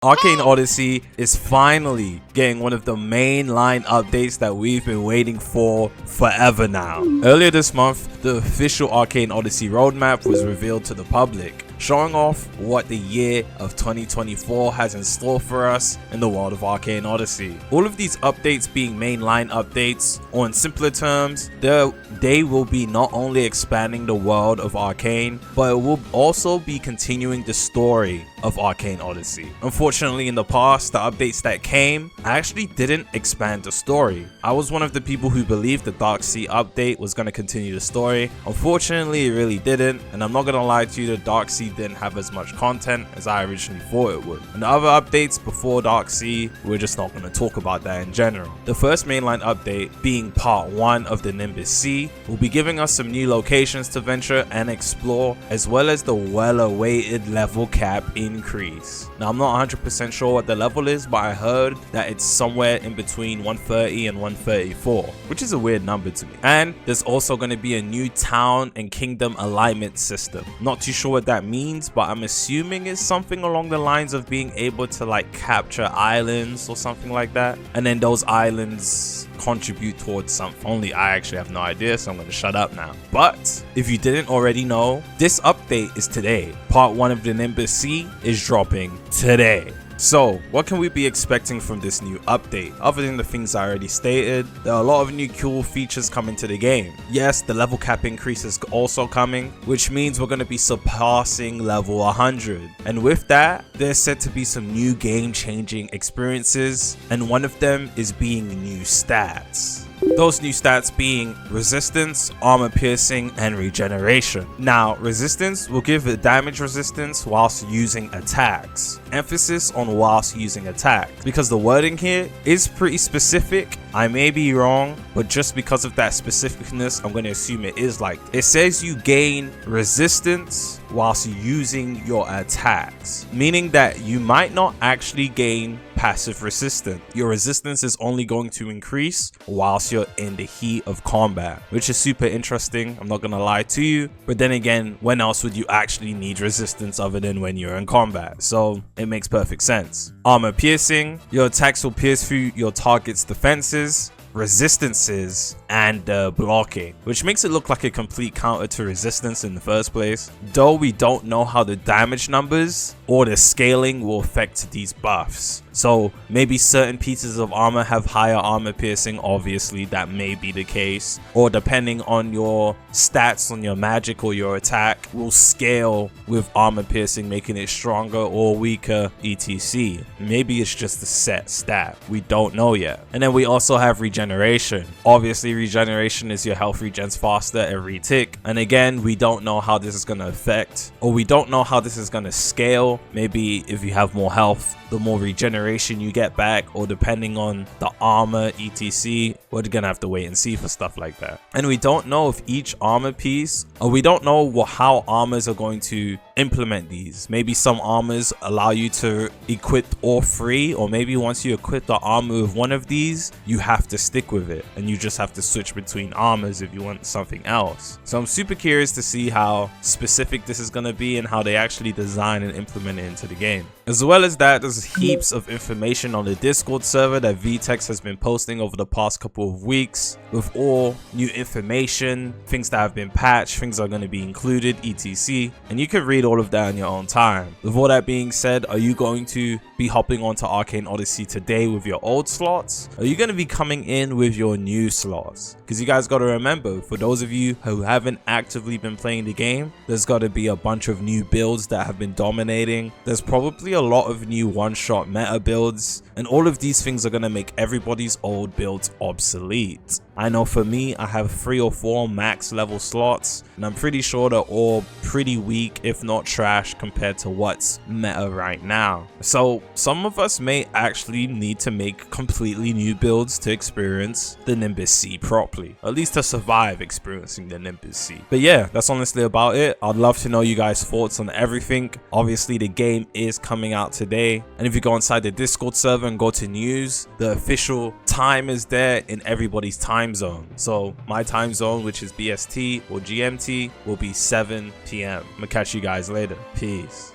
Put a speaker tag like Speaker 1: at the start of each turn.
Speaker 1: Arcane Odyssey is finally getting one of the mainline updates that we've been waiting for forever now. Earlier this month, the official Arcane Odyssey roadmap was revealed to the public, showing off what the year of 2024 has in store for us in the world of Arcane Odyssey. All of these updates being mainline updates, or in simpler terms, they will be not only expanding the world of Arcane, but it will also be continuing the story of Arcane Odyssey. Unfortunately, in the past, the updates that came actually didn't expand the story. I was one of the people who believed the Dark Sea update was going to continue the story. Unfortunately, it really didn't, and I'm not going to lie to you, the Dark Sea didn't have as much content as I originally thought it would. And the other updates before Dark Sea, we're just not going to talk about that in general. The first mainline update, being part 1 of the Nimbus Sea, will be giving us some new locations to venture and explore, as well as the well-awaited level cap increase. Now, I'm not 100% sure what the level is, but I heard that it's somewhere in between 130 and 134, which is a weird number to me. And there's also going to be a new town and kingdom alignment system. Not too sure what that means, but I'm assuming it's something along the lines of being able to like capture islands or something like that, and then those islands contribute towards something. Only I actually have no idea, so I'm going to shut up now. But if you didn't already know, this update is today. Part 1 of the Nimbus Sea is dropping today. So, what can we be expecting from this new update? Other than the things I already stated, there are a lot of new cool features coming to the game. Yes, the level cap increase is also coming, which means we're going to be surpassing level 100. And with that, there's said to be some new game-changing experiences, and one of them is being new stats. Those new stats being resistance, armor piercing, and regeneration. Now, resistance will give it damage resistance whilst using attacks. Emphasis on whilst using attacks, because the wording here is pretty specific. I may be wrong, but just because of that specificness, I'm going to assume it is like it says you gain resistance whilst using your attacks, meaning that you might not actually gain passive resistance. Your resistance is only going to increase whilst you're in the heat of combat, which is super interesting. I'm not gonna lie to you, but then again, when else would you actually need resistance other than when you're in combat? So it makes perfect sense. Armor piercing, your attacks will pierce through your target's defenses, resistances, and blocking, which makes it look like a complete counter to resistance in the first place, though we don't know how the damage numbers or the scaling will affect these buffs. So maybe certain pieces of armor have higher armor piercing, obviously that may be the case, or depending on your stats on your magic or your attack will scale with armor piercing, making it stronger or weaker, etc. Maybe it's just a set stat, we don't know yet. And then we also have regeneration. Obviously regeneration is your health regens faster every tick, and again, we don't know how this is going to affect, or we don't know how this is going to scale. Maybe if you have more health, the more regeneration you get back, or depending on the armor, etc. We're gonna have to wait and see for stuff like that. And we don't know if each armor piece, or we don't know how armors are going to implement these. Maybe some armors allow you to equip all 3, or maybe once you equip the armor with one of these, you have to stick with it, and you just have to switch between armors if you want something else. So I'm super curious to see how specific this is gonna be and how they actually design and implement it into the game. As well as that, there's heaps of information on the Discord server that VTech has been posting over the past couple of weeks, with all new information, things that have been patched, things that are going to be included, etc. And you can read all of that in your own time. With all that being said, are you going to be hopping onto Arcane Odyssey today with your old slots? Are you going to be coming in with your new slots? Because you guys got to remember, for those of you who haven't actively been playing the game, there's got to be a bunch of new builds that have been dominating. There's probably a lot of new one-shot meta builds, and all of these things are going to make everybody's old builds obsolete. I know for me, I have 3 or 4 max level slots, and I'm pretty sure they're all pretty weak, if not trash, compared to what's meta right now. So some of us may actually need to make completely new builds to experience the Nimbus Sea properly, at least to survive experiencing the Nimbus Sea. But yeah, that's honestly about it. I'd love to know you guys' thoughts on everything. Obviously the game is coming out today, and if you go inside the Discord server and go to news, the official time is there in everybody's time zone. So my time zone, which is BST or GMT, will be 7 p.m. I'm gonna catch you guys later. Peace.